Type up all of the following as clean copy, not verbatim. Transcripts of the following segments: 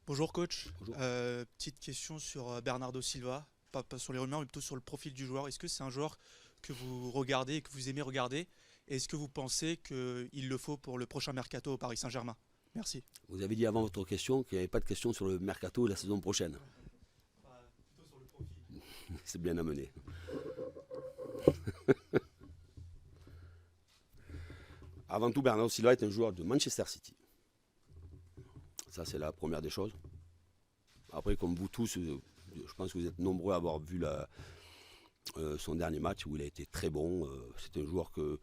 Bonjour coach. Bonjour. Petite question sur Bernardo Silva, pas sur les rumeurs mais plutôt sur le profil du joueur. Est-ce que c'est un joueur que vous regardez et que vous aimez regarder? Et est-ce que vous pensez qu'il le faut pour le prochain mercato au Paris Saint-Germain? Merci. Vous avez dit avant votre question qu'il n'y avait pas de question sur le mercato de la saison prochaine. Plutôt sur le profil. C'est bien amené. Avant tout, Bernardo Silva est un joueur de Manchester City. Ça, c'est la première des choses. Après, comme vous tous, je pense que vous êtes nombreux à avoir vu son dernier match où il a été très bon. C'est un joueur que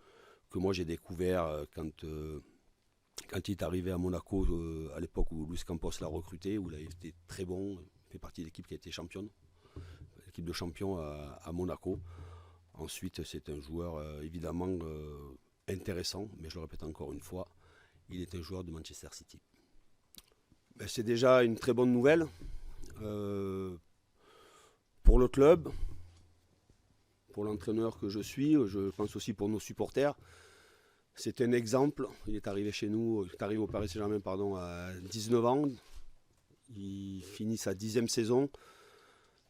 moi j'ai découvert quand il est arrivé à Monaco, à l'époque où Luis Campos l'a recruté, où il a été très bon. Il fait partie de l'équipe qui a été championne, l'équipe de champions à Monaco. Ensuite, c'est un joueur évidemment intéressant, mais je le répète encore une fois, il est un joueur de Manchester City. Ben, c'est déjà une très bonne nouvelle pour le club, pour l'entraîneur que je suis, je pense aussi pour nos supporters. C'est un exemple. Il est arrivé chez nous, il est arrivé au Paris Saint-Germain à 19 ans. Il finit sa 10e saison.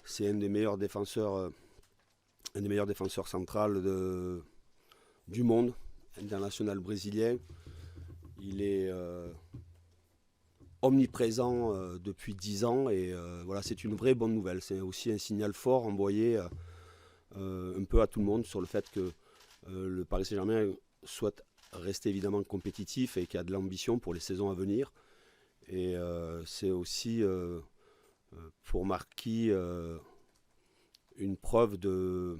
C'est un des meilleurs défenseurs centrales du monde, international brésilien. Il est omniprésent depuis 10 ans et voilà, c'est une vraie bonne nouvelle. C'est aussi un signal fort envoyé un peu à tout le monde sur le fait que le Paris Saint-Germain souhaite rester évidemment compétitif et qu'il y a de l'ambition pour les saisons à venir. Et c'est aussi pour Marquis une preuve de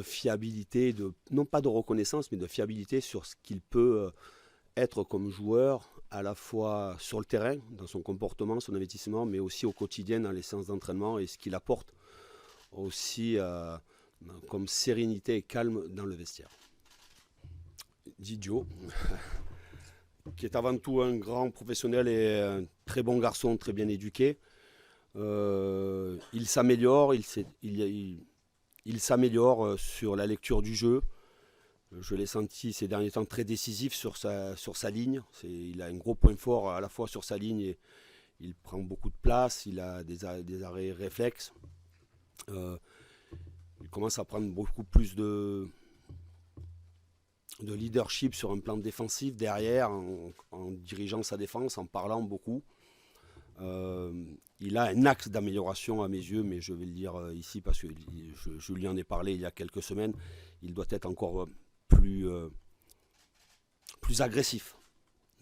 fiabilité, non pas de reconnaissance, mais de fiabilité sur ce qu'il peut être comme joueur, à la fois sur le terrain, dans son comportement, son investissement, mais aussi au quotidien dans les séances d'entraînement et ce qu'il apporte aussi comme sérénité et calme dans le vestiaire. Didio, qui est avant tout un grand professionnel et un très bon garçon, très bien éduqué. Il s'améliore, il s'améliore sur la lecture du jeu. Je l'ai senti ces derniers temps très décisif sur sa ligne. Il a un gros point fort à la fois sur sa ligne et il prend beaucoup de place, il a des arrêts réflexes. Il commence à prendre beaucoup plus de leadership sur un plan défensif derrière, en dirigeant sa défense, en parlant beaucoup. Il a un axe d'amélioration à mes yeux, mais je vais le dire ici parce que je lui en ai parlé il y a quelques semaines. Il doit être encore plus agressif.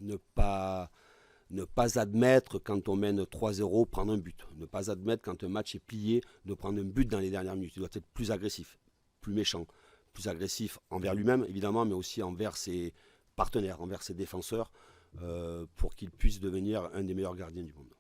Ne pas admettre quand on mène 3-0 prendre un but. Ne pas admettre quand un match est plié de prendre un but dans les dernières minutes. Il doit être plus agressif, plus méchant, plus agressif envers lui-même évidemment, mais aussi envers ses partenaires, envers ses défenseurs, pour qu'il puisse devenir un des meilleurs gardiens du monde.